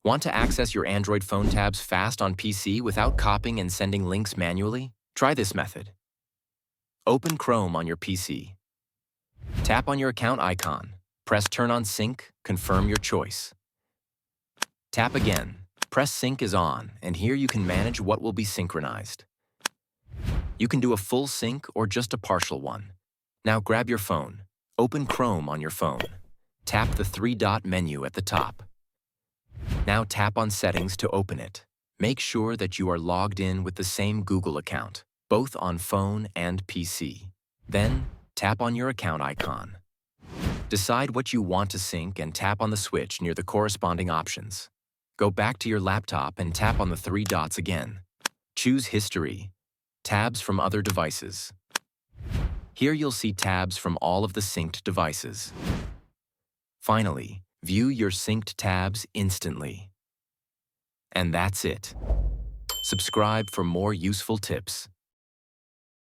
Want to access your Android phone tabs fast on PC without copying and sending links manually? Try this method. Open Chrome on your PC. Tap on your account icon. Press Turn on Sync, confirm your choice. Tap again. Press Sync is on, and here you can manage what will be synchronized. You can do a full sync or just a partial one. Now grab your phone. Open Chrome on your phone. Tap the three-dot menu at the top. Now tap on Settings to open it. Make sure that you are logged in with the same Google account, both on phone and PC. Then, tap on your account icon. Decide what you want to sync and tap on the switch near the corresponding options. Go back to your laptop and tap on the three dots again. Choose History, Tabs from other devices. Here you'll see tabs from all of the synced devices. Finally, view your synced tabs instantly. And that's it. Subscribe for more useful tips.